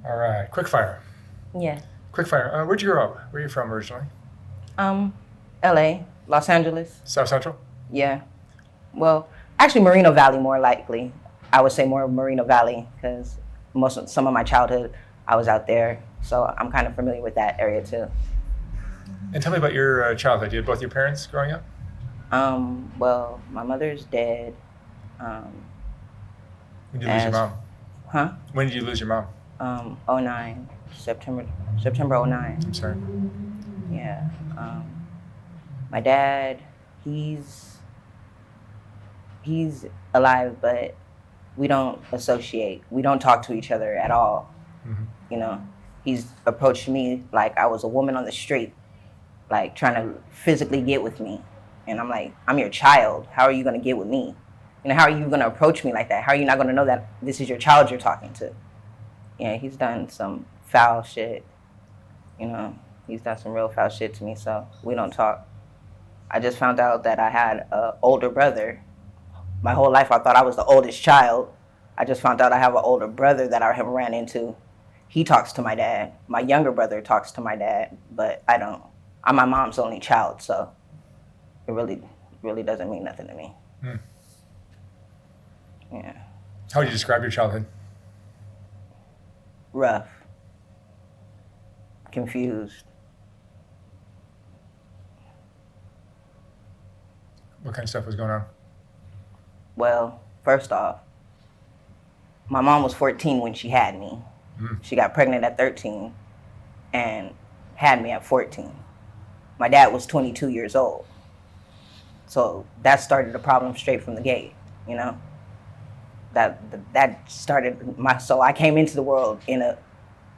All right, QuickFire. Yeah. QuickFire. Where'd you grow up? Where are you from originally? LA, Los Angeles. South Central? Yeah. Well, actually Moreno Valley more likely. I would say more Moreno Valley because some of my childhood I was out there. So I'm kind of familiar with that area too. And tell me about your childhood. You had both your parents growing up? Well, my mother's dead. When did you lose your mom? Huh? When did you lose your mom? 09, September 09. I'm sorry. Yeah. My dad, he's alive, but we don't associate. We don't talk to each other at all. Mm-hmm. You know, he's approached me like I was a woman on the street, like trying to physically get with me. And I'm like, I'm your child. How are you going to get with me? You know, how are you going to approach me like that? How are you not going to know that this is your child you're talking to? Yeah, he's done some foul shit. You know, he's done some real foul shit to me, so we don't talk. I just found out that I had an older brother. My whole life I thought I was the oldest child. I just found out I have an older brother that I have ran into. He talks to my dad. My younger brother talks to my dad, but I don't. I'm my mom's only child, so it really doesn't mean nothing to me. Hmm. Yeah. How would you describe your childhood? Rough. Confused. What kind of stuff was going on? Well, first off, my mom was 14 when she had me. Mm. She got pregnant at 13 and had me at 14. My dad was 22 years old. So that started the problem straight from the gate, you know? That started so I came into the world in a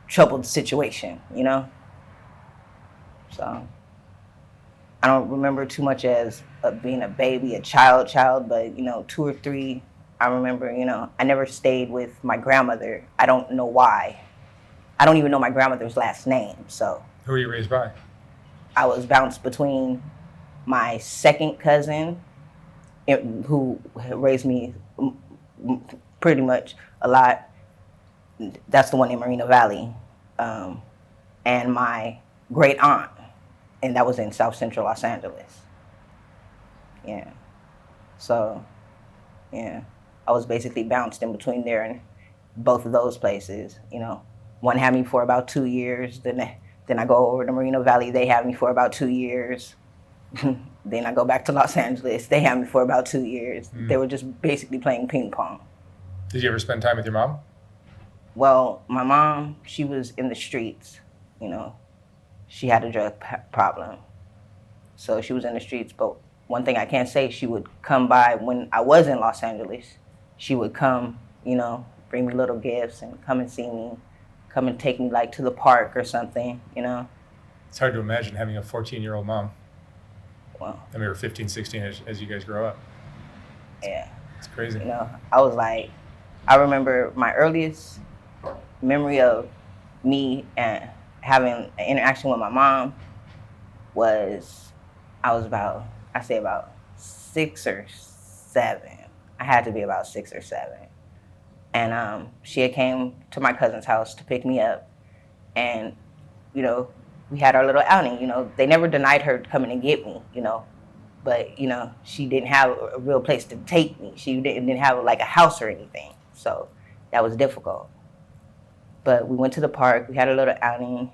troubled situation, you know? So I don't remember too much as being a baby, a child, but, you know, 2 or 3, I remember, you know, I never stayed with my grandmother. I don't know why. I don't even know my grandmother's last name, so. Who were you raised by? I was bounced between my second cousin, who raised me pretty much a lot. That's the one in Moreno Valley. And my great aunt, and that was in South Central Los Angeles. Yeah. So, yeah, I was basically bounced in between there and both of those places. You know, one had me for about 2 years. Then I go over to Moreno Valley. They had me for about 2 years. Then I go back to Los Angeles. They had me for about 2 years. Mm. They were just basically playing ping pong. Did you ever spend time with your mom? Well, my mom, she was in the streets, you know. She had a drug problem. So she was in the streets, but one thing I can't say, she would come by when I was in Los Angeles. She would come, you know, bring me little gifts and come and see me, come and take me like to the park or something, you know. It's hard to imagine having a 14-year-old mom. Well, I mean, we're 15, 16 as you guys grow up. Yeah. It's crazy. You know, I was like, I remember my earliest memory of me and having an interaction with my mom was, I was about 6 or 7. I had to be about 6 or 7. And she had came to my cousin's house to pick me up. And, you know, we had our little outing, you know. They never denied her coming and get me, you know. But, you know, she didn't have a real place to take me. She didn't have like a house or anything. So that was difficult. But we went to the park, we had a little outing,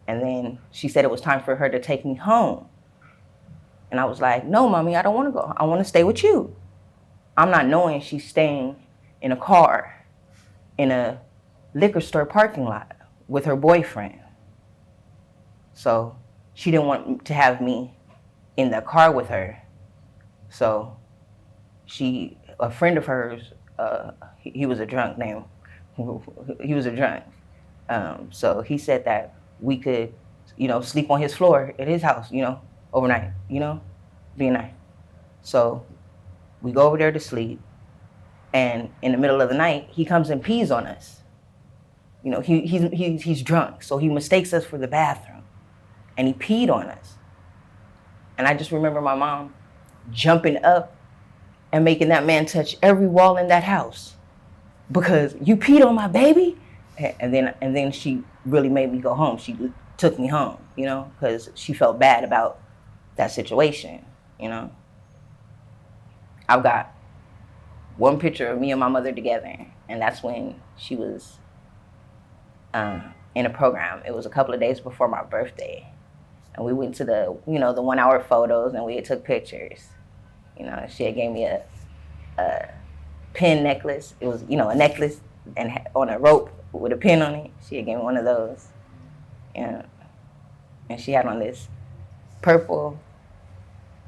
and then she said it was time for her to take me home. And I was like, no, Mommy, I don't want to go. I want to stay with you. I'm not knowing she's staying in a car in a liquor store parking lot with her boyfriend. So she didn't want to have me in the car with her. So a friend of hers, he was a drunk name. He was a drunk. So he said that we could, you know, sleep on his floor at his house, you know, overnight, you know, be a night. So we go over there to sleep, and in the middle of the night, he comes and pees on us. You know, he's drunk, so he mistakes us for the bathroom, and he peed on us. And I just remember my mom jumping up and making that man touch every wall in that house. Because you peed on my baby? and then she really made me go home. She took me home, you know, because she felt bad about that situation, you know. I've got one picture of me and my mother together, and that's when she was in a program. It was a couple of days before my birthday, and we went to the, you know, the 1 hour photos, and we took pictures. You know, she had gave me a pin necklace. It was, you know, a necklace and on a rope with a pin on it. She had gave me one of those, and she had on this purple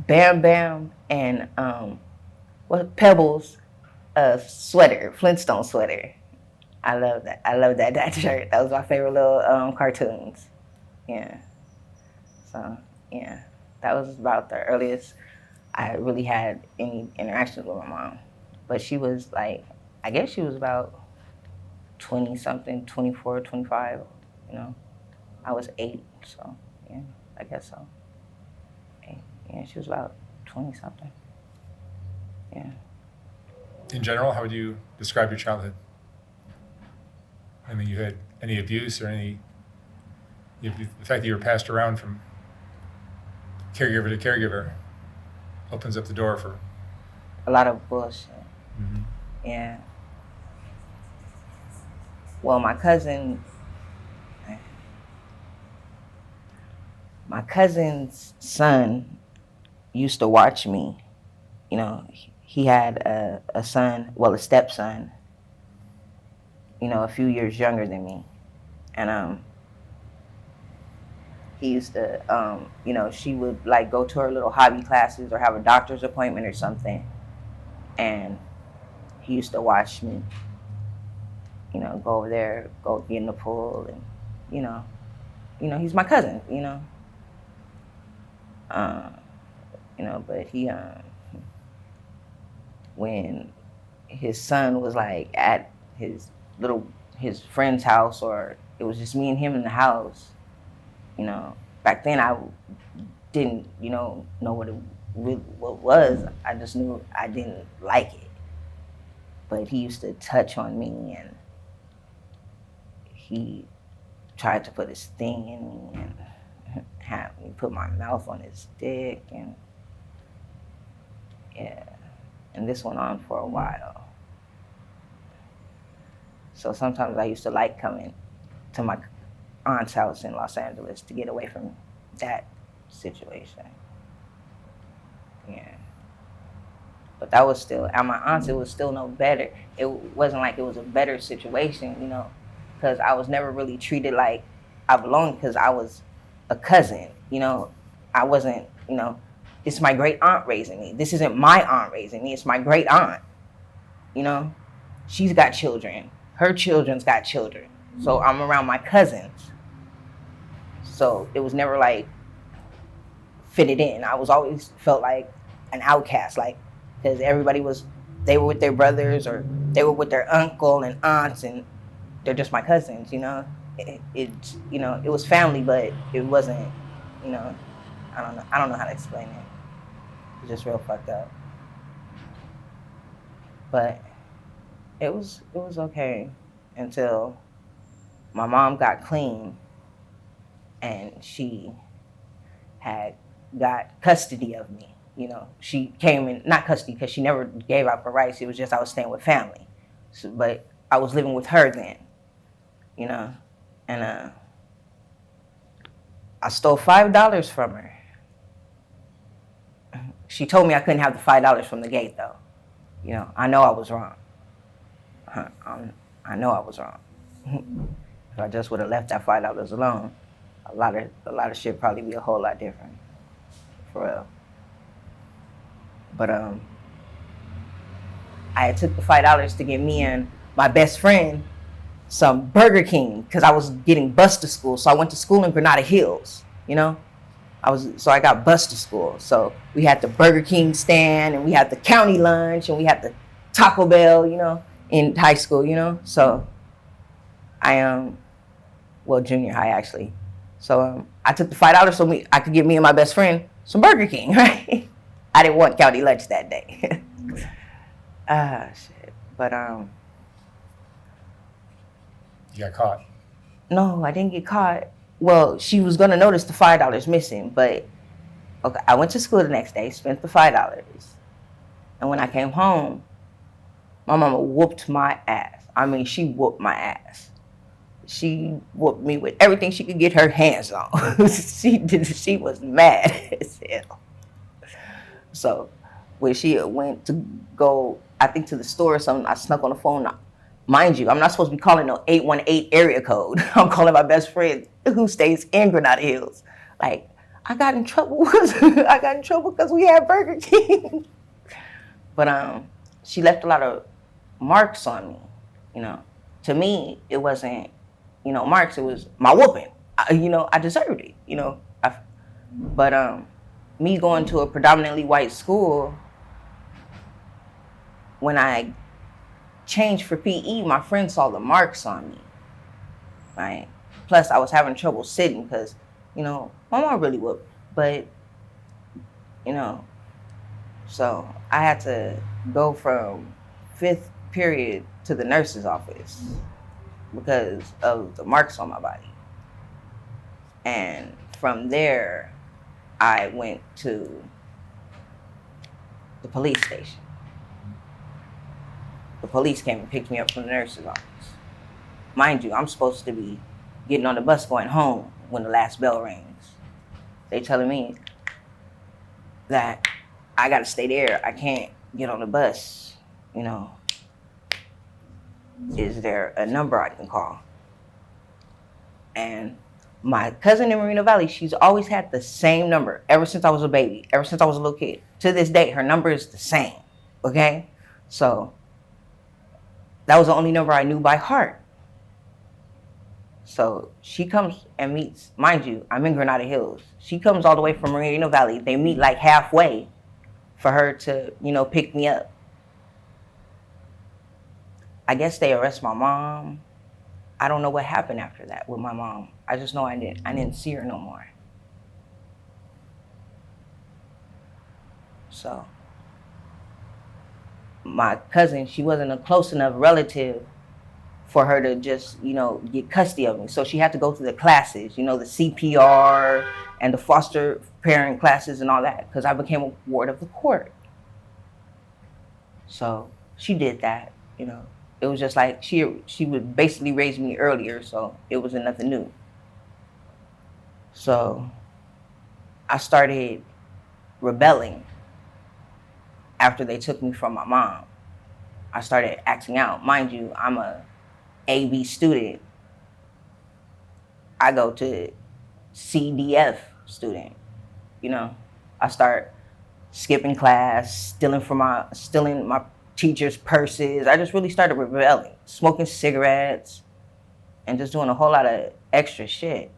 Bam Bam and Pebbles sweater, Flintstone sweater. I love that. I love that shirt. That was my favorite little cartoons. Yeah. So yeah, that was about the earliest I really had any interactions with my mom. But she was like, I guess she was about 20 something, 24, 25, you know. I was 8, so yeah, I guess so. 8. Yeah, she was about 20 something. Yeah. In general, how would you describe your childhood? I mean, you had any abuse or any, the fact that you were passed around from caregiver to caregiver opens up the door for a lot of bullshit. Mm-hmm. Yeah. Well, my cousin's son used to watch me. You know, he had a son, well, a stepson, you know, a few years younger than me. And he used to, you know, she would like go to her little hobby classes or have a doctor's appointment or something. And he used to watch me, you know, go over there, go get in the pool, and, you know, he's my cousin, you know. You know, but he, when his son was like at his friend's house, or it was just me and him in the house, you know, back then I didn't, you know what it really was. I just knew I didn't like it. But he used to touch on me, and he tried to put his thing in me and have me put my mouth on his dick, and yeah. And this went on for a while. So sometimes I used to like coming to my aunt's house in Los Angeles to get away from that situation. Yeah. But that was still, at my aunt's, it was still no better. It wasn't like it was a better situation, you know, because I was never really treated like I belonged, because I was a cousin, you know. I wasn't, you know, it's my great aunt raising me. This isn't my aunt raising me, it's my great aunt, you know. She's got children. Her children's got children. So I'm around my cousins. So it was never like fitted in. I was always felt like an outcast, like, because they were with their brothers, or they were with their uncle and aunts, and they're just my cousins, you know. It's, you know, it was family, but it wasn't, you know, I don't know how to explain it. It's just real fucked up. But it was okay until my mom got clean, and she had got custody of me. You know, she came in, not custody, because she never gave up her rights. It was just I was staying with family. So, but I was living with her then, you know, and I stole $5 from her. She told me I couldn't have the $5 from the gate, though. You know, I know I was wrong. I know I was wrong. If I just would have left that $5 alone, a lot of shit probably be a whole lot different, for real. But I had took the $5 to get me and my best friend some Burger King, because I was getting bused to school. So I went to school in Granada Hills, you know. So I got bused to school. So we had the Burger King stand, and we had the county lunch, and we had the Taco Bell, you know, in high school, you know. So I well, junior high actually. So I took the $5 so I could give me and my best friend some Burger King, right? I didn't want county lunch that day. Shit. But You You got caught. No, I didn't get caught. Well, she was gonna notice the $5 missing, but okay, I went to school the next day, spent the $5, and when I came home, my mama whooped my ass. I mean, she whooped my ass. She whooped me with everything she could get her hands on. She was mad as hell. So when she went to go, I think to the store or something, I snuck on the phone. Mind you, I'm not supposed to be calling no 818 area code. I'm calling my best friend who stays in Granada Hills. Like, I got in trouble because we had Burger King. But she left a lot of marks on me. You know, to me, it wasn't, marks. It was my whooping. I deserved it. But me going to a predominantly white school, when I changed for PE, my friends saw the marks on me, right? Plus, I was having trouble sitting because, my mom really whooped. But, so I had to go from 5th period to the nurse's office because of the marks on my body. And from there, I went to the police station. The police came and picked me up from the nurse's office. Mind you, I'm supposed to be getting on the bus going home when the last bell rings. They telling me that I gotta stay there. I can't get on the bus. Is there a number I can call? And my cousin in Moreno Valley, she's always had the same number ever since I was a baby, ever since I was a little kid. To this day, her number is the same, okay? So that was the only number I knew by heart. So she comes and meets, mind you, I'm in Granada Hills. She comes all the way from Moreno Valley. They meet like halfway for her to, pick me up. I guess they arrest my mom. I don't know what happened after that with my mom. I just know I didn't see her no more. So my cousin, she wasn't a close enough relative for her to just, get custody of me. So she had to go through the classes, the CPR and the foster parent classes and all that, because I became a ward of the court. So she did that, It was just like she would basically raise me earlier, so it wasn't nothing new. So I started rebelling after they took me from my mom. I started acting out. Mind you, I'm a AB student. I go to CDF student. I start skipping class, stealing my teachers' purses. I just really started rebelling, smoking cigarettes, and just doing a whole lot of extra shit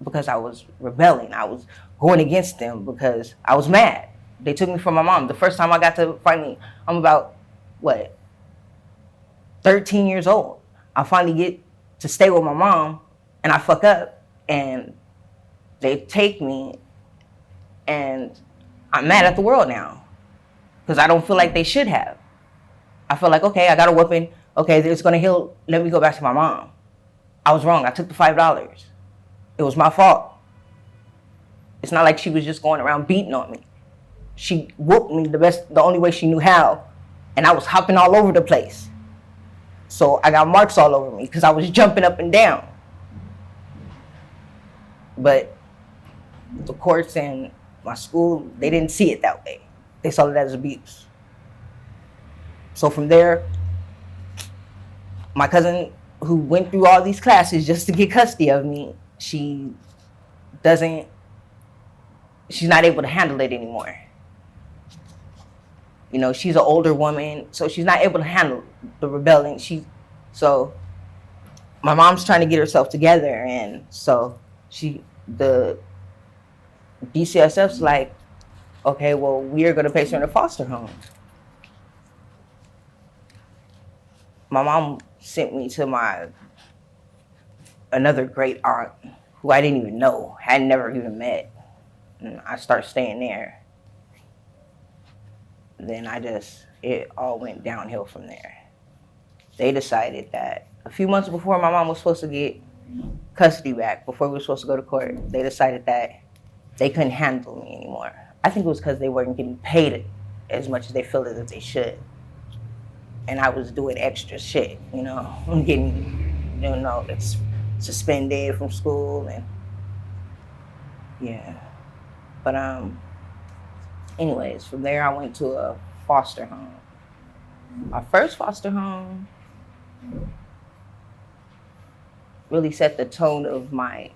because I was rebelling. I was going against them because I was mad. They took me from my mom. The first time I got to finally, I'm about, 13 years old. I finally get to stay with my mom, and I fuck up, and they take me, and I'm mad at the world now because I don't feel like they should have. I feel like, okay, I got a whooping. Okay, it's going to heal. Let me go back to my mom. I was wrong. I took the $5. It was my fault. It's not like she was just going around beating on me. She whooped me the only way she knew how, and I was hopping all over the place. So I got marks all over me because I was jumping up and down. But the courts and my school, they didn't see it that way. They saw it as abuse. So from there, my cousin, who went through all these classes just to get custody of me, she's not able to handle it anymore. She's an older woman, so she's not able to handle the rebellion. So my mom's trying to get herself together, and so the DCSF's like, okay, well, we are going to place her in a foster home. My mom sent me to another great aunt who I didn't even know, had never even met. And I started staying there. Then it all went downhill from there. They decided that, a few months before my mom was supposed to get custody back, before we were supposed to go to court, they decided that they couldn't handle me anymore. I think it was because they weren't getting paid as much as they felt as if they should. And I was doing extra shit, you know, getting, it's suspended from school and yeah. But anyways, from there I went to a foster home. My first foster home really set the tone of my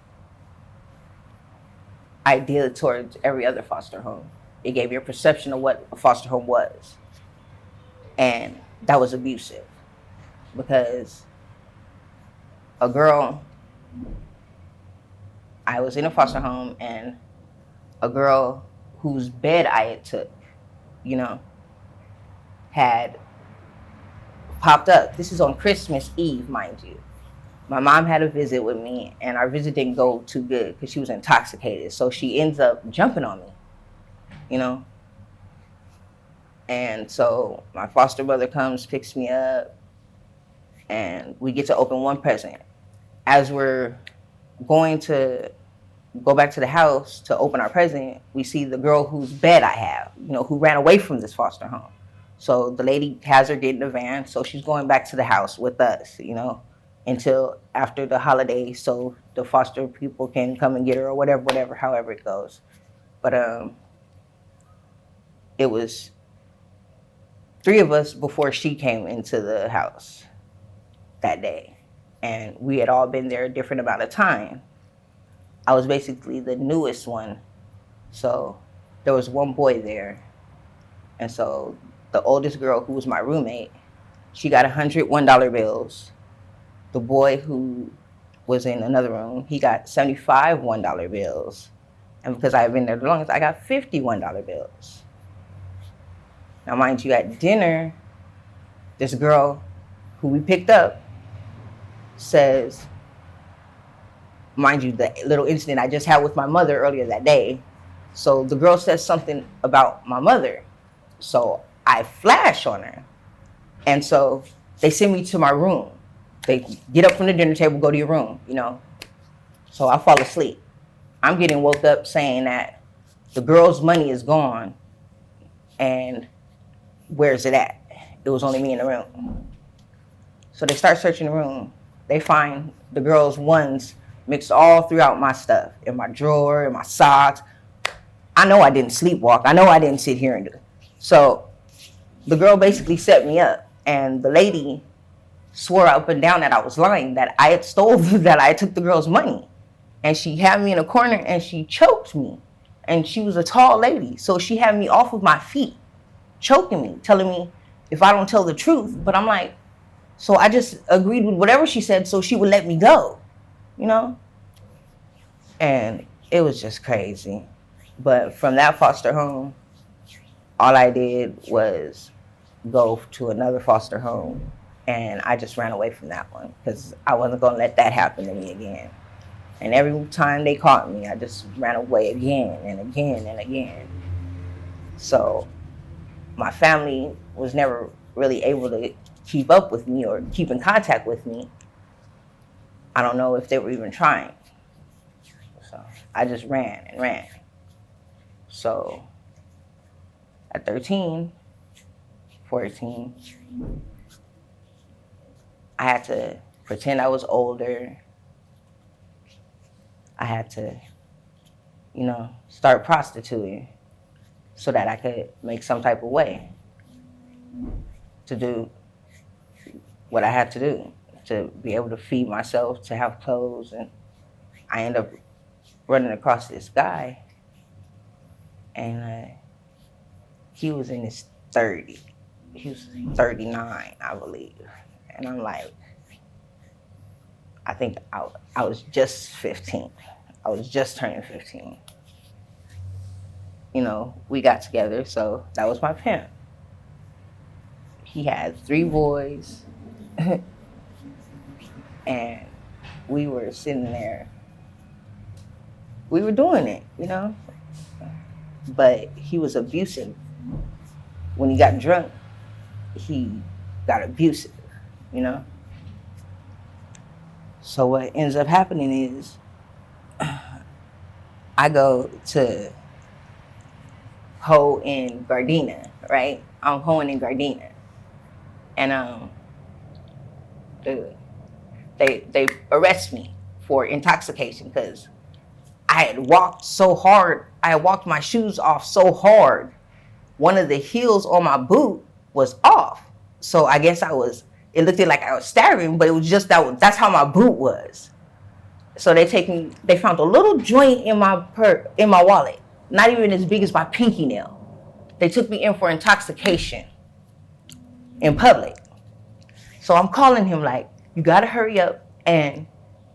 idea towards every other foster home. It gave me a perception of what a foster home was. And that was abusive because I was in a foster home and a girl whose bed I had took, had popped up. This is on Christmas Eve, mind you. My mom had a visit with me, and our visit didn't go too good because she was intoxicated. So she ends up jumping on me, And so my foster brother comes, picks me up, and we get to open one present. As we're going to go back to the house to open our present, we see the girl whose bed I have, who ran away from this foster home. So the lady has her get in the van, so she's going back to the house with us, until after the holiday, so the foster people can come and get her or whatever, however it goes. But it was 3 of us before she came into the house that day. And we had all been there a different amount of time. I was basically the newest one. So there was one boy there. And so the oldest girl, who was my roommate, she got $101 bills. The boy who was in another room, he got 75 $1 bills. And because I had been there the longest, I got 50 $1 bills. Now, mind you, at dinner, this girl who we picked up says, mind you, the little incident I just had with my mother earlier that day. So the girl says something about my mother. So I flash on her. And so they send me to my room. They get up from the dinner table, go to your room, So I fall asleep. I'm getting woke up saying that the girl's money is gone and where's it at? It was only me in the room. So they start searching the room. They find the girl's ones mixed all throughout my stuff, in my drawer, in my socks. I know I didn't sleepwalk. I know I didn't sit here and do it. So the girl basically set me up, and the lady swore up and down that I was lying, that I had that I took the girl's money. And she had me in a corner and she choked me. And she was a tall lady, so she had me off of my feet, choking me, telling me if I don't tell the truth. But I'm like, so I just agreed with whatever she said so she would let me go, And it was just crazy. But from that foster home, all I did was go to another foster home. And I just ran away from that one because I wasn't going to let that happen to me again. And every time they caught me, I just ran away again and again and again. So my family was never really able to keep up with me or keep in contact with me. I don't know if they were even trying. So I just ran and ran. So at 13, 14, I had to pretend I was older. I had to, start prostituting so that I could make some type of way to do what I had to do, to be able to feed myself, to have clothes. And I ended up running across this guy, and he was in his 30s. He was 39, I believe. And I'm like, I think I was just 15. I was just turning 15. We got together, so that was my pimp. He had 3 boys, and we were sitting there. We were doing it, But he was abusive. When he got drunk, he got abusive, So what ends up happening is I go to hoe in Gardena, right? I'm hoeing in Gardena. And they arrest me for intoxication because I had walked so hard. I had walked my shoes off so hard. One of the heels on my boot was off. So I guess it looked like I was staggering, but it was just that's how my boot was. So they found a little joint in my wallet, not even as big as my pinky nail. They took me in for intoxication in public. So I'm calling him like, you gotta hurry up and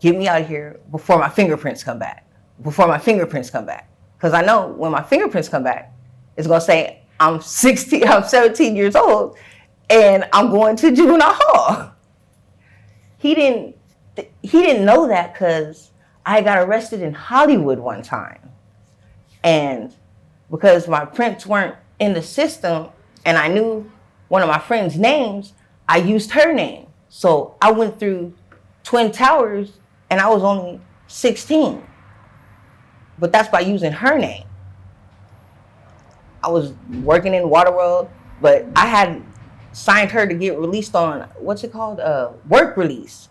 get me out of here before my fingerprints come back. Because I know when my fingerprints come back, it's gonna say I'm 17 years old and I'm going to juvenile hall. He didn't know that because I got arrested in Hollywood one time. And because my prints weren't in the system and I knew one of my friend's names, I used her name. So I went through Twin Towers and I was only 16. But that's by using her name. I was working in Waterworld, but I had signed her to get released on, what's it called? Work release.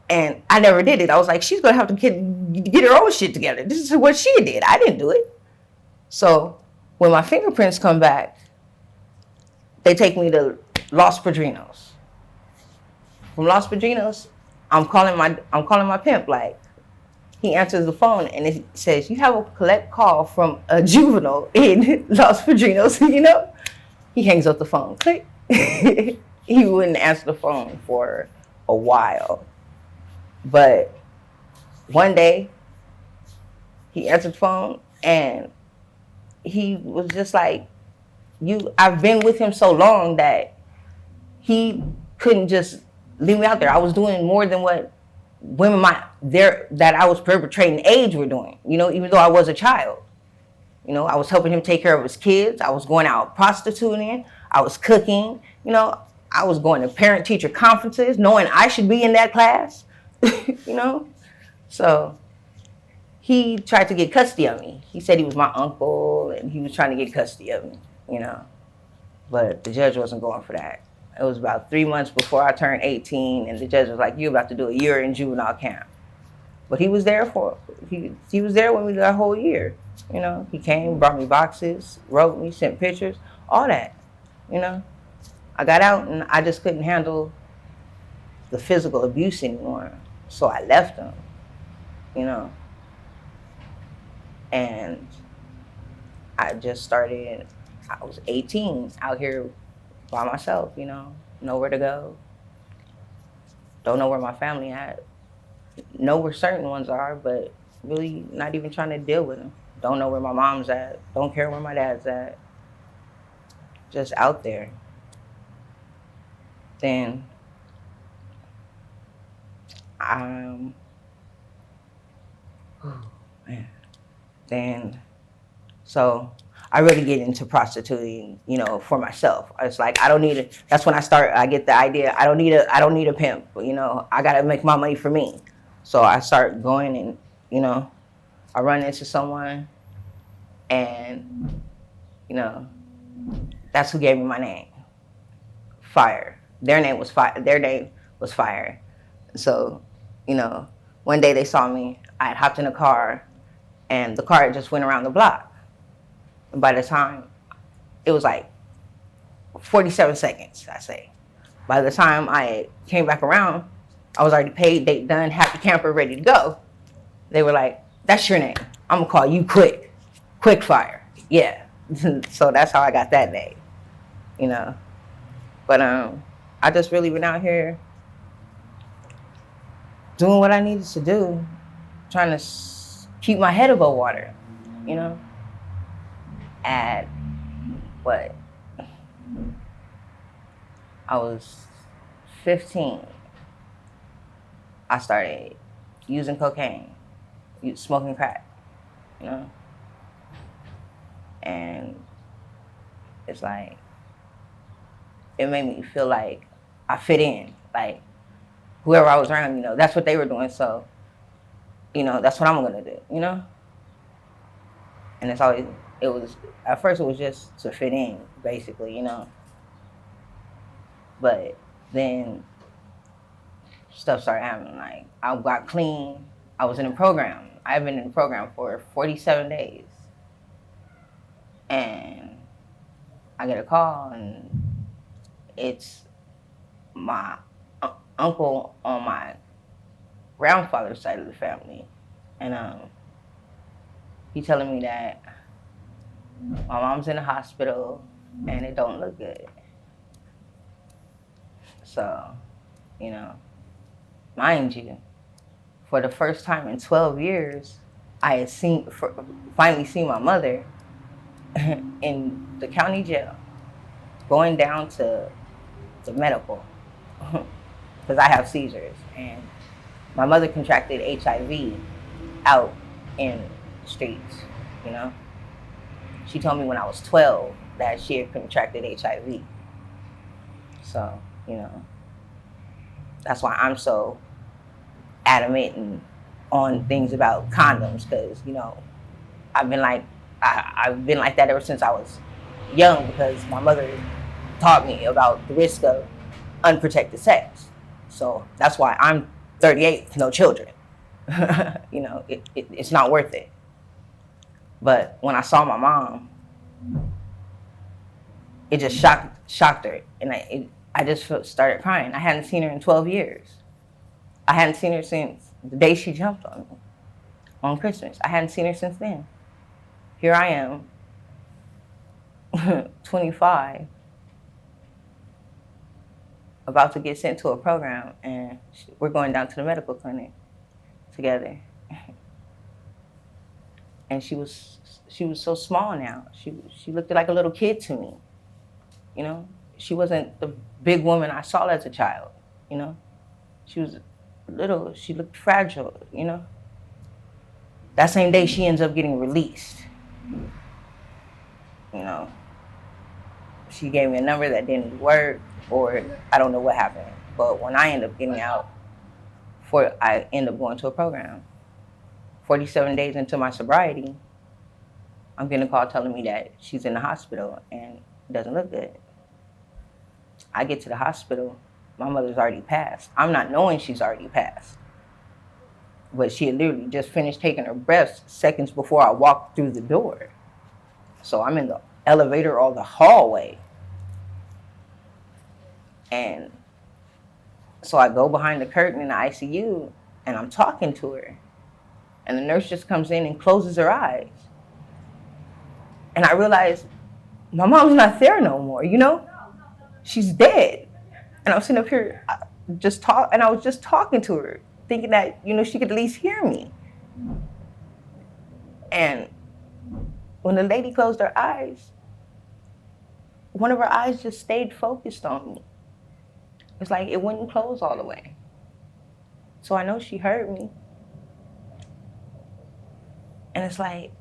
And I never did it. I was like, she's going to have to get her own shit together. This is what she did. I didn't do it. So when my fingerprints come back, they take me to Los Padrinos. From Los Padrinos, I'm calling my pimp. Like, he answers the phone and it says, you have a collect call from a juvenile in Los Padrinos, you know? He hangs up the phone. Click. He wouldn't answer the phone for a while. But one day, he answered the phone and he was just like, I've been with him so long that he couldn't just leave me out there. I was doing more than what women that I was perpetrating age were doing, you know, even though I was a child. You know, I was helping him take care of his kids. I was going out prostituting. I was cooking. You know, I was going to parent-teacher conferences knowing I should be in that class, you know. So he tried to get custody of me. He said he was my uncle and he was trying to get custody of me, you know. But the judge wasn't going for that. It was about 3 months before I turned 18 and the judge was like, you're about to do a year in juvenile camp. But he was there he was there when we did our whole year. You know, he came, brought me boxes, wrote me, sent pictures, all that, you know. I got out and I just couldn't handle the physical abuse anymore. So I left him, you know. And I was 18 out here by myself, you know, nowhere to go. Don't know where my family at. Know where certain ones are, but really not even trying to deal with them. Don't know where my mom's at. Don't care where my dad's at. Just out there. Then, so I really get into prostituting, you know, for myself. It's like I don't need it. That's when I get the idea. I don't need a pimp. You know, I gotta make my money for me. So I start going and, you know, I run into someone, and, you know, that's who gave me my name, Fire. Their name was Fire. So, you know, one day they saw me. I had hopped in a car, and the car just went around the block. And by the time, it was like 47 seconds, I say. By the time I came back around, I was already paid, date done, happy camper, ready to go. They were like, that's your name. I'm gonna call you QuickFire. Yeah. So that's how I got that name, you know. But I just really been out here doing what I needed to do, trying to keep my head above water, you know. At what? I was 15. I started using cocaine, smoking crack, you know? And it's like, it made me feel like I fit in. Like, whoever I was around, that's what they were doing. So, that's what I'm going to do. And at first it was just to fit in, basically. But then stuff started happening. Like, I got clean. I was in a program. I've been in a program for 47 days. And I get a call, and it's my uncle on my grandfather's side of the family. And he telling me that my mom's in the hospital and it don't look good. So, mind you, for the first time in 12 years, I had finally seen my mother in the county jail, going down to the medical, because I have seizures, and my mother contracted HIV out in the streets. She told me when I was 12 that she had contracted HIV. So, that's why I'm so adamant on things about condoms, because I've been like that ever since I was young, because my mother taught me about the risk of unprotected sex. So that's why I'm 38 with no children. It's not worth it. But when I saw my mom, it just shocked her, and I just started crying. I hadn't seen her in 12 years. I hadn't seen her since the day she jumped on me on Christmas. I hadn't seen her since then. Here I am, 25, about to get sent to a program, and we're going down to the medical clinic together. And she was so small now. She looked like a little kid to me. She wasn't the big woman I saw as a child. She was little. She looked fragile. That same day she ends up getting released. She gave me a number that didn't work, or I don't know what happened. But when I end up getting out, I end up going to a program. 47 days into my sobriety, I'm getting a call telling me that she's in the hospital and it doesn't look good. I get to the hospital, my mother's already passed. I'm not knowing she's already passed. But she had literally just finished taking her breaths seconds before I walked through the door. So I'm in the elevator or the hallway. And so I go behind the curtain in the ICU and I'm talking to her. And the nurse just comes in and closes her eyes. And I realize my mom's not there no more, She's dead. And I'm sitting up here and I was just talking to her, thinking that, she could at least hear me. And when the lady closed her eyes, one of her eyes just stayed focused on me. It's like it wouldn't close all the way. So I know she heard me. And it's like,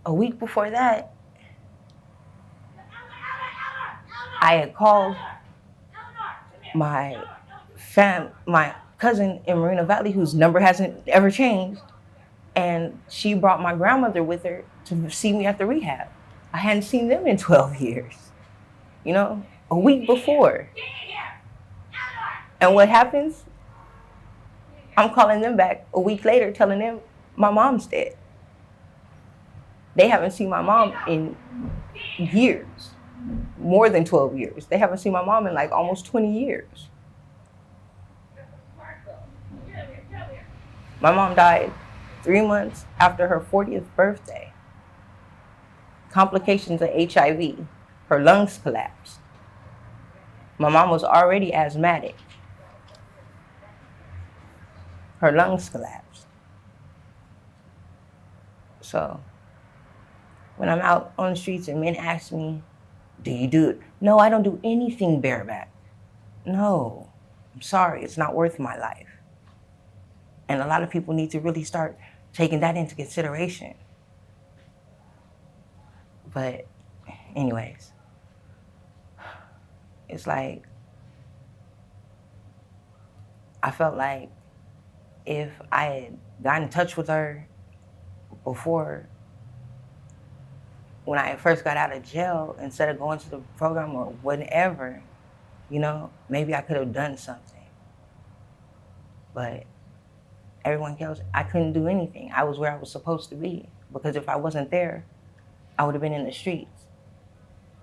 a week before that, I had called my cousin in Moreno Valley, whose number hasn't ever changed, and she brought my grandmother with her to see me at the rehab. I hadn't seen them in 12 years, a week before. And what happens? I'm calling them back a week later, telling them my mom's dead. They haven't seen my mom in years, more than 12 years. They haven't seen my mom in like almost 20 years. My mom died 3 months after her 40th birthday. Complications of HIV. Her lungs collapsed. My mom was already asthmatic. Her lungs collapsed. So when I'm out on the streets and men ask me, do you do it? No, I don't do anything bareback. No, I'm sorry, it's not worth my life. And a lot of people need to really start taking that into consideration. But anyways, it's like I felt like if I had gotten in touch with her before, when I first got out of jail, instead of going to the program or whatever, you know, maybe I could have done something. But everyone else, I couldn't do anything. I was where I was supposed to be, because if I wasn't there, I would have been in the streets.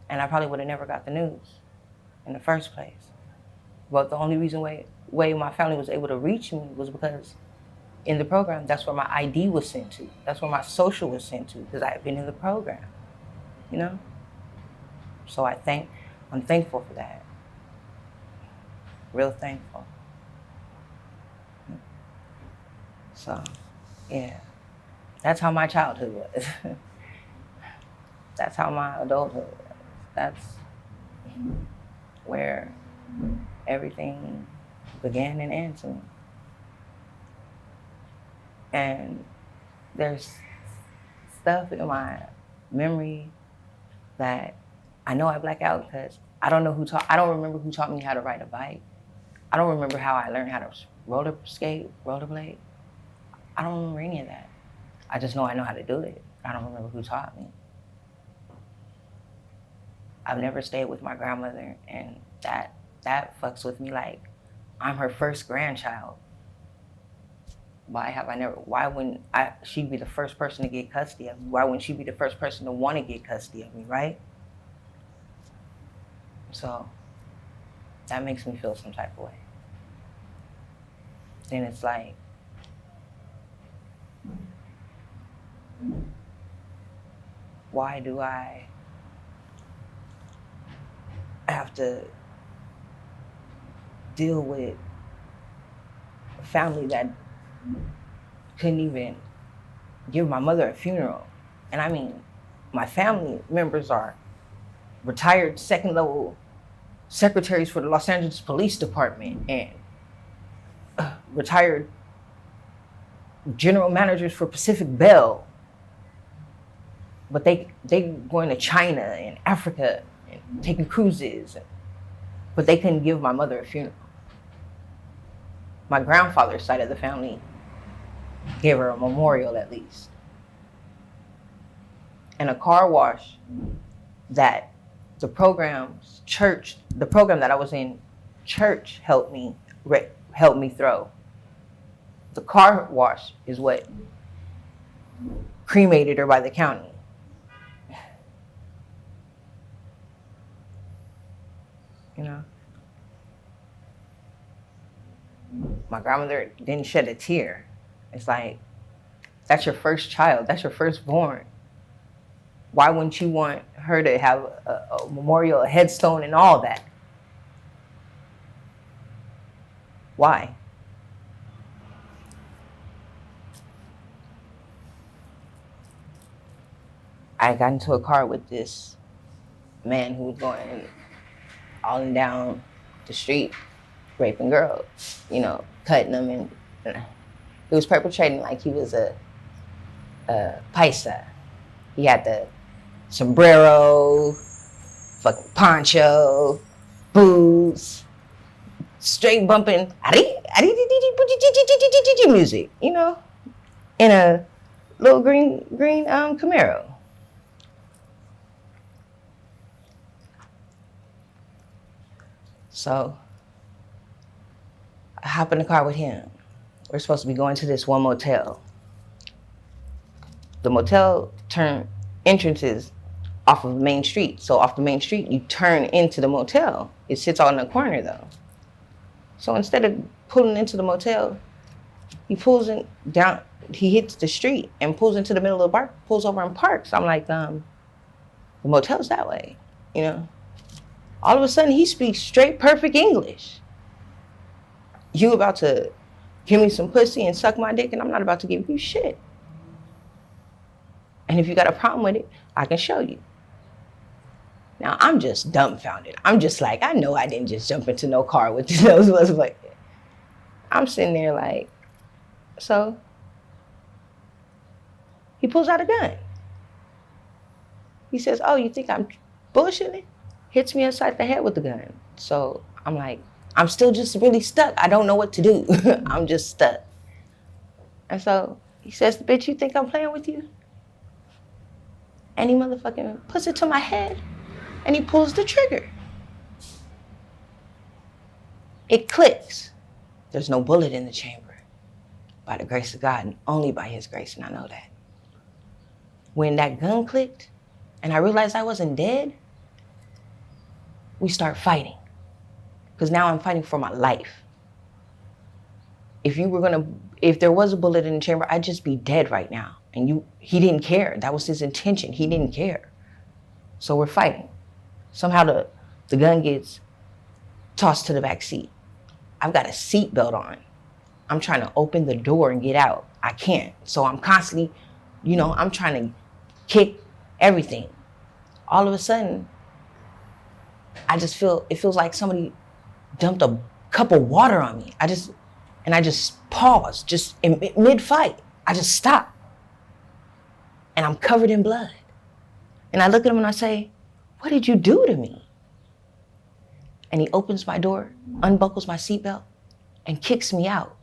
And I probably would have never got the news in the first place. But the only reason way my family was able to reach me was because in the program, that's where my ID was sent to. That's where my social was sent to, because I had been in the program, you know? So I'm thankful for that. Real thankful. So, yeah, that's how my childhood was. That's how my adulthood was. That's where everything began and ended to me. And there's stuff in my memory that I know I black out because I don't remember who taught me how to ride a bike. I don't remember how I learned how to rollerblade. I don't remember any of that. I just know I know how to do it. I don't remember who taught me. I've never stayed with my grandmother, and that fucks with me. Like, I'm her first grandchild. Why wouldn't she be the first person to get custody of me? Why wouldn't she be the first person to want to get custody of me, right? So that makes me feel some type of way. Then it's like, why do I have to deal with a family that couldn't even give my mother a funeral? And I mean, my family members are retired second-level secretaries for the Los Angeles Police Department and retired general managers for Pacific Bell. But they going to China and Africa and taking cruises, but they couldn't give my mother a funeral. My grandfather's side of the family gave her a memorial at least. And a car wash that the program that I was in, church helped me throw. The car wash is what cremated her by the county. You know? My grandmother didn't shed a tear. It's like, that's your first child, that's your firstborn. Why wouldn't you want her to have a memorial, a headstone, and all that? Why? I got into a car with this man who was going all and down the street, raping girls, you know, cutting them, and he was perpetrating like he was a paisa. He had the sombrero, fucking poncho, boots, straight bumping music, you know, in a little green Camaro. So I hop in the car with him. We're supposed to be going to this one motel. The motel entrances off of Main Street. So off the Main Street, you turn into the motel. It sits on the corner though. So instead of pulling into the motel, he hits the street and pulls into the middle of the park, pulls over and parks. I'm like, the motel's that way, you know? All of a sudden, he speaks straight, perfect English. You about to give me some pussy and suck my dick, and I'm not about to give you shit. And if you got a problem with it, I can show you. Now, I'm just dumbfounded. I'm just like, I know I didn't just jump into no car with those was like, I'm sitting there like, so he pulls out a gun. He says, oh, you think I'm bullshitting? Hits me inside the head with the gun. So I'm like, I'm still just really stuck. I don't know what to do. I'm just stuck. And so he says, bitch, you think I'm playing with you? And he motherfucking puts it to my head and he pulls the trigger. It clicks. There's no bullet in the chamber. By the grace of God, and only by his grace, and I know that. When that gun clicked and I realized I wasn't dead, we start fighting. Because now I'm fighting for my life. If there was a bullet in the chamber, I'd just be dead right now. And he didn't care. That was his intention. He didn't care. So we're fighting. Somehow the gun gets tossed to the back seat. I've got a seatbelt on. I'm trying to open the door and get out. I can't. So I'm constantly, I'm trying to kick everything. All of a sudden, it feels like somebody dumped a cup of water on me. I just paused, just in mid-fight. I just stopped. And I'm covered in blood. And I look at him and I say, what did you do to me? And he opens my door, unbuckles my seatbelt, and kicks me out.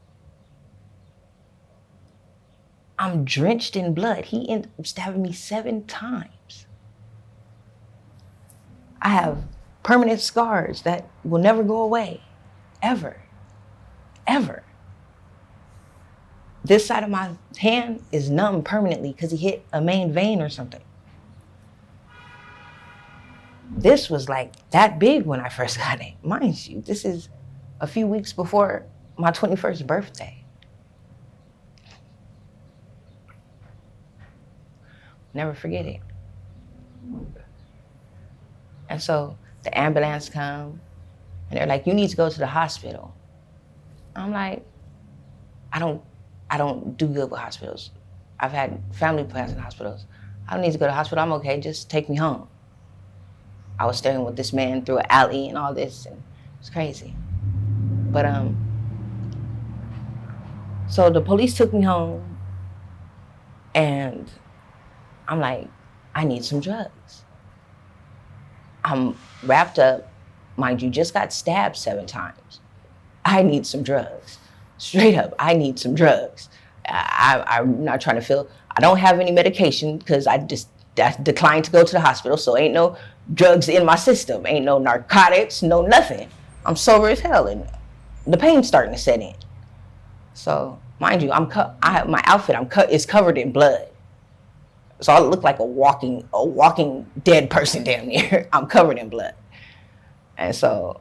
I'm drenched in blood. He ended up stabbing me 7 times. I have permanent scars that will never go away, ever, ever. This side of my hand is numb permanently because he hit a main vein or something. This was like that big when I first got it. Mind you, this is a few weeks before my 21st birthday. Never forget it. And so the ambulance come and they're like, you need to go to the hospital. I'm like, I don't do good with hospitals. I've had family plans in hospitals. I don't need to go to the hospital. I'm okay. Just take me home. I was staying with this man through an alley and all this, and it was crazy. But so the police took me home, and I'm like, I need some drugs. I'm wrapped up, mind you, just got stabbed 7 times. I need some drugs. Straight up, I need some drugs. I'm not trying to feel, I don't have any medication because I declined to go to the hospital, so ain't no drugs in my system, ain't no narcotics, no nothing. I'm sober as hell and the pain's starting to set in. So, mind you, my outfit is covered in blood. So I look like a walking dead person damn near. I'm covered in blood. And so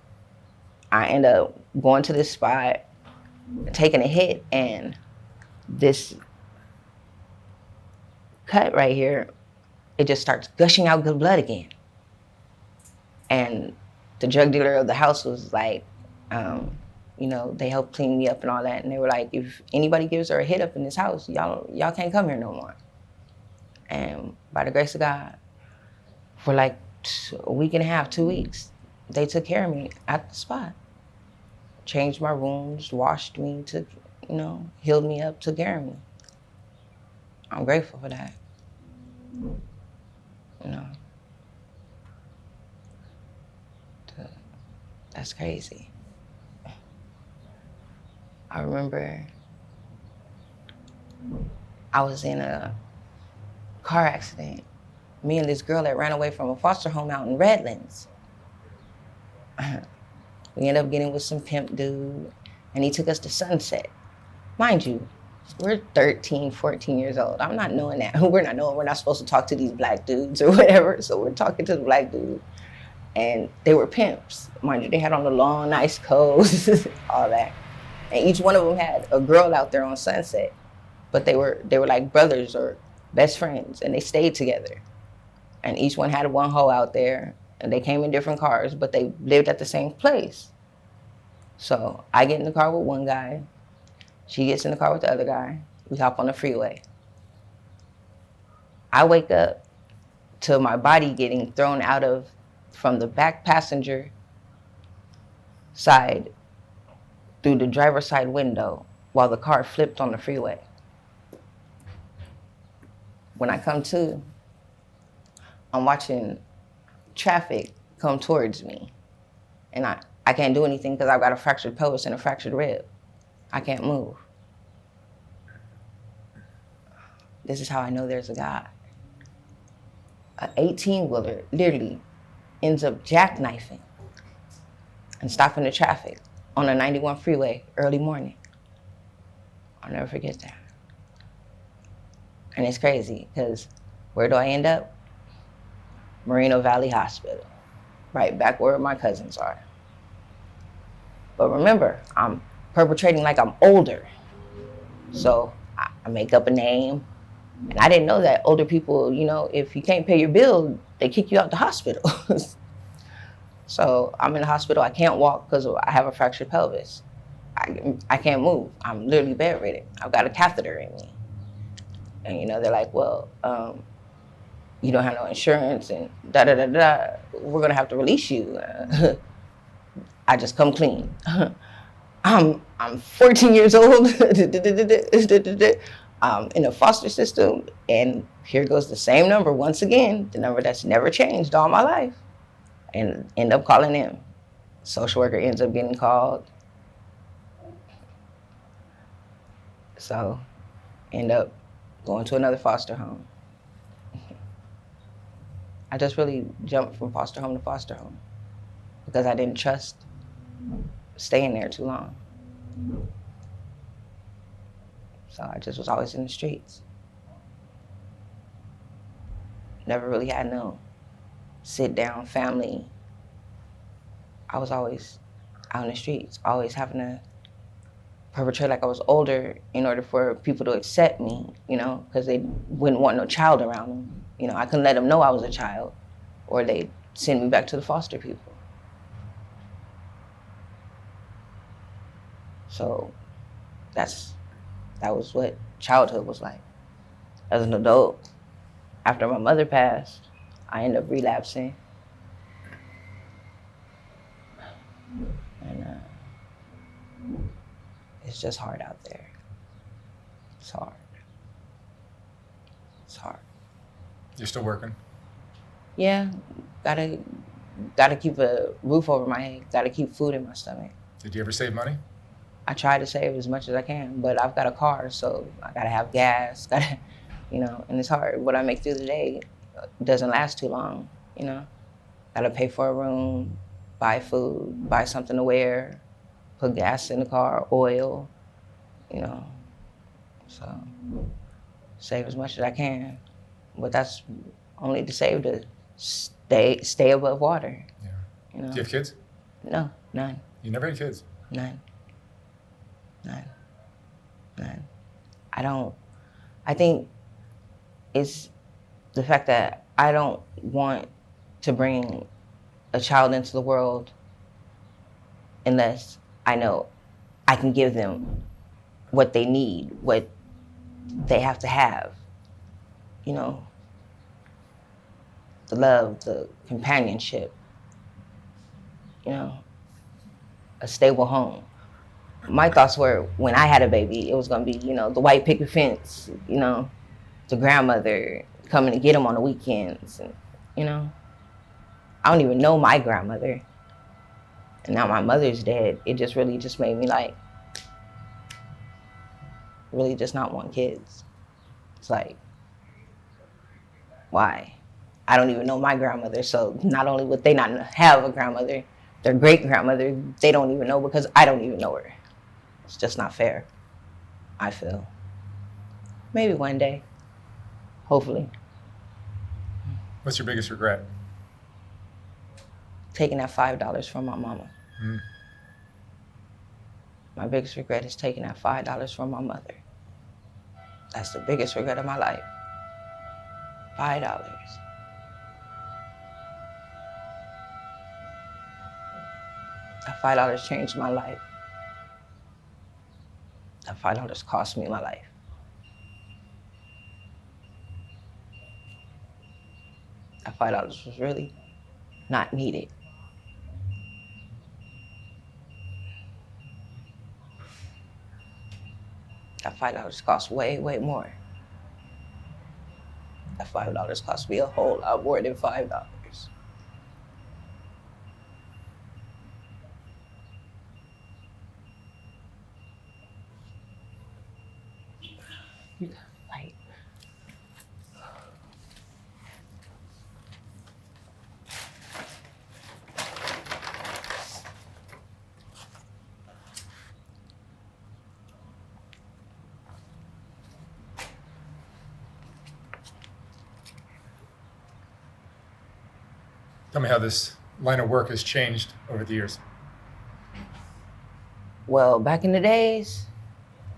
I end up going to this spot, taking a hit, and this cut right here, it just starts gushing out good blood again. And the drug dealer of the house was like, they helped clean me up and all that. And they were like, if anybody gives her a hit up in this house, y'all can't come here no more. And by the grace of God, for like a week and a half, 2 weeks, they took care of me at the spot. Changed my wounds, washed me, healed me up, took care of me. I'm grateful for that. That's crazy. I remember I was in a car accident. Me and this girl that ran away from a foster home out in Redlands. We ended up getting with some pimp dude, and he took us to Sunset. Mind you, we're 13, 14 years old. I'm not knowing that. We're not supposed to talk to these black dudes or whatever, so we're talking to the black dude. And they were pimps. Mind you, they had on the long, nice coats, all that. And each one of them had a girl out there on Sunset. But they were like brothers or best friends, and they stayed together. And each one had one hoe out there, and they came in different cars, but they lived at the same place. So I get in the car with one guy, she gets in the car with the other guy, we hop on the freeway. I wake up to my body getting thrown from the back passenger side through the driver's side window while the car flipped on the freeway. When I come to, I'm watching traffic come towards me. And I I can't do anything because I've got a fractured pelvis and a fractured rib. I can't move. This is how I know there's a God. An 18-wheeler literally ends up jackknifing and stopping the traffic on a 91 freeway early morning. I'll never forget that. And it's crazy because where do I end up? Moreno Valley Hospital, right back where my cousins are. But remember, I'm perpetrating like I'm older. So I make up a name. And I didn't know that older people, you know, if you can't pay your bill, they kick you out the hospital. So I'm in the hospital. I can't walk because I have a fractured pelvis. I can't move. I'm literally bedridden. I've got a catheter in me. And, you know, they're like, well, you don't have no insurance and da-da-da-da. We're going to have to release you. I just come clean. I'm 14 years old. In a foster system, and here goes the same number once again, the number that's never changed all my life, and end up calling in. Social worker ends up getting called. So end up going to another foster home. I just really jumped from foster home to foster home because I didn't trust staying there too long. So I just was always in the streets. Never really had no sit down family. I was always out in the streets, always having to perpetrate like I was older in order for people to accept me, you know, because they wouldn't want no child around them. You know, I couldn't let them know I was a child, or they'd send me back to the foster people. So that was what childhood was like. As an adult, after my mother passed, I ended up relapsing. And it's just hard out there. It's hard. It's hard. You're still working? Yeah, gotta keep a roof over my head, gotta keep food in my stomach. Did you ever save money? I try to save as much as I can, but I've got a car, so I gotta have gas, you know, and it's hard. What I make through the day doesn't last too long, you know. Gotta pay for a room, buy food, buy something to wear, put gas in the car, oil, you know. So save as much as I can, but that's only to save to stay above water. Yeah. You know? Do you have kids? No, none. You never had kids? None. I think it's the fact that I don't want to bring a child into the world unless I know I can give them what they need, what they have to have, you know, the love, the companionship, you know, a stable home. My thoughts were, when I had a baby, it was gonna be, you know, the white picket fence, you know, the grandmother coming to get him on the weekends, and, you know. I don't even know my grandmother. And now my mother's dead. It just really just made me like, really just not want kids. It's like, why? I don't even know my grandmother, so not only would they not have a grandmother, their great-grandmother, they don't even know because I don't even know her. It's just not fair, I feel. Maybe one day, hopefully. What's your biggest regret? Taking that $5 from my mama. Mm. My biggest regret is taking that $5 from my mother. That's the biggest regret of my life. $5. That $5 changed my life. That $5 cost me my life. That $5 was really not needed. That $5 cost way, way more. That $5 cost me a whole lot more than $5. Like, Tell me how this line of work has changed over the years. well, back in the days,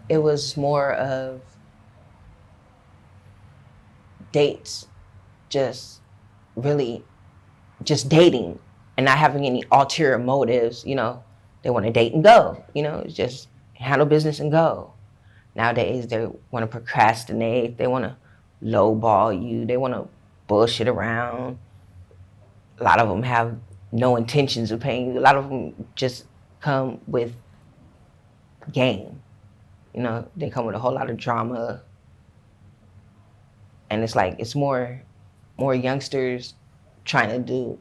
it was more of dates, just really just dating and not having any ulterior motives. They want to date and go. It's just handle business and go. Nowadays, they want to procrastinate. They want to lowball you. They want to bullshit around. A lot of them have no intentions of paying you. A lot of them just come with game. They come with a whole lot of drama. And it's like, it's more youngsters trying to do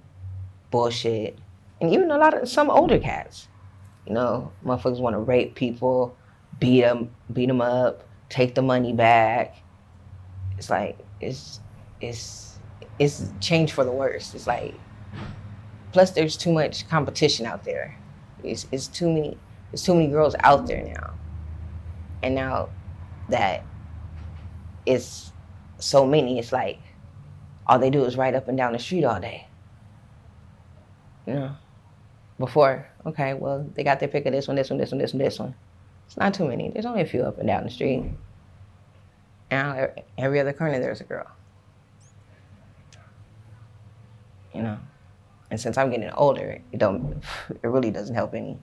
bullshit. And even some older cats, motherfuckers want to rape people, beat them up, take the money back. It's like, it's changed for the worse. It's like, plus there's too much competition out there. It's too many girls out there now. And now that it's so many, it's like, all they do is ride up and down the street all day. Before, okay, well, they got their pick of this one, this one, this one, this one, this one. It's not too many. There's only a few up and down the street. Now, every other corner, there's a girl. And since I'm getting older, it really doesn't help any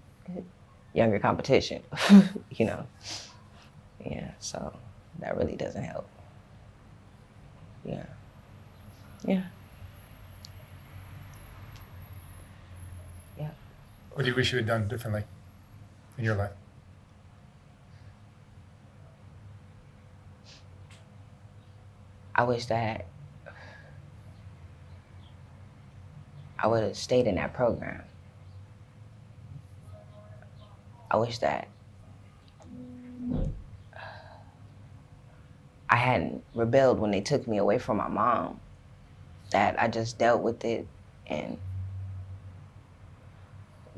younger competition, Yeah, so that really doesn't help. Yeah. Yeah. Yeah. What do you wish you had done differently in your life? I wish that I would have stayed in that program. I wish that I hadn't rebelled when they took me away from my mom, that I just dealt with it and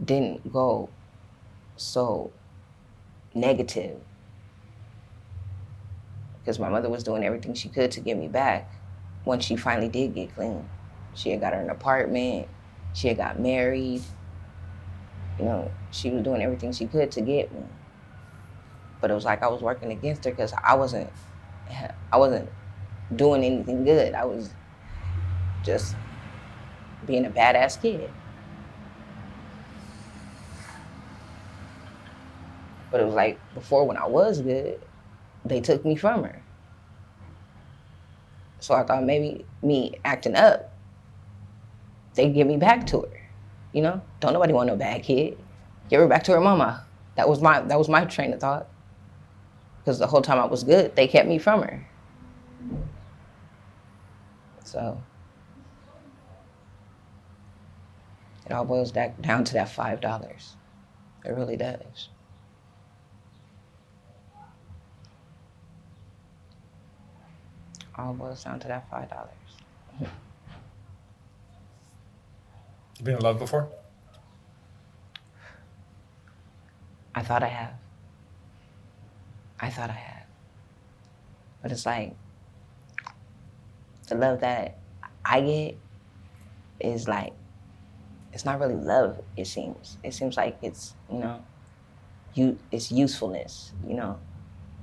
didn't go so negative. Because my mother was doing everything she could to get me back once she finally did get clean. She had got her an apartment, she had got married. She was doing everything she could to get me. But it was like I was working against her because I wasn't doing anything good. I was just being a badass kid. But it was like before, when I was good, they took me from her. So I thought maybe me acting up, they'd get me back to her. Don't nobody want no bad kid. Give her back to her mama. That was my train of thought. Because the whole time I was good, they kept me from her. So it all boils down to that $5. It really does. All boils down to that $5. You been in love before? I thought I have. But it's like, the love that I get is like, it's not really love, it seems. It seems like it's, it's usefulness,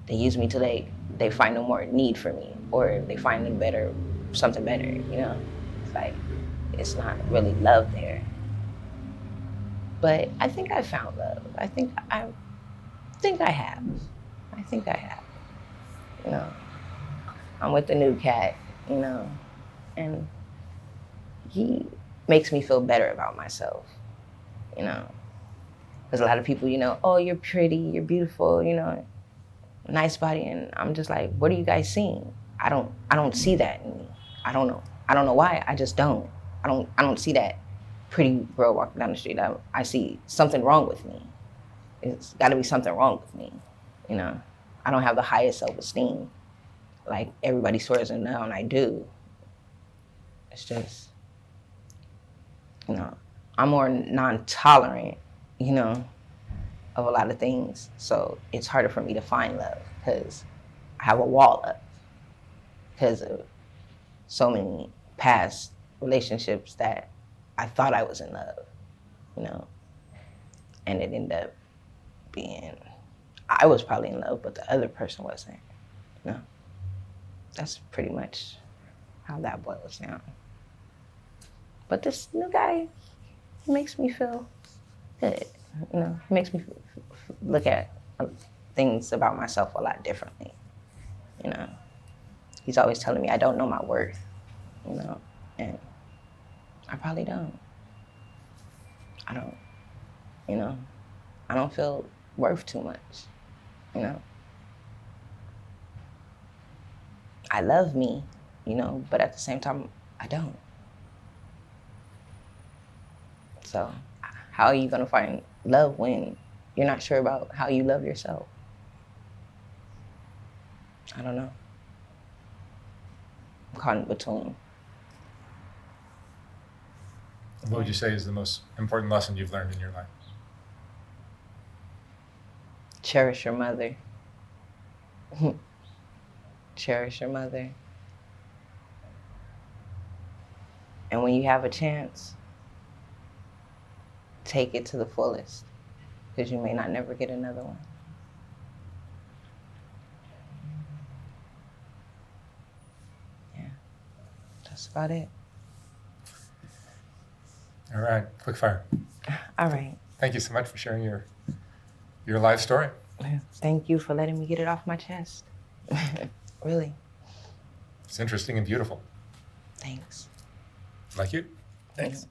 They use me till they find no more need for me, or they find something better, It's like, it's not really love there. But I think I found love. I think I have. I'm with the new cat, and he makes me feel better about myself, Because a lot of people, oh, you're pretty, you're beautiful, nice body, and I'm just like, what are you guys seeing? I don't see that in me. I don't know why. I just don't. I don't see that pretty girl walking down the street. I see something wrong with me. It's got to be something wrong with me. I don't have the highest self-esteem. like everybody swears them down, I do. It's just, you know, I'm more non-tolerant, you know, of a lot of things. So it's harder for me to find love because I have a wall up because of so many past relationships that I thought I was in love, you know, and it ended up being, I was probably in love, but the other person wasn't, you know. That's pretty much how that boils down. But this new guy, he makes me feel good, you know. He makes me look at things about myself a lot differently, you know. He's always telling me I don't know my worth, you know, and I probably don't. I don't, you know, I don't feel worth too much, you know. I love me, you know, but at the same time, I don't. So how are you gonna find love when you're not sure about how you love yourself? I don't know. I'm caught in between. What would you say is the most important lesson you've learned in your life? Cherish your mother. Cherish your mother. And when you have a chance, take it to the fullest, because you may not never get another one. Yeah, that's about it. All right, QuickFire. All right. Thank you so much for sharing your life story. Thank you for letting me get it off my chest. Really. It's interesting and beautiful. Thanks. Like you. Thanks.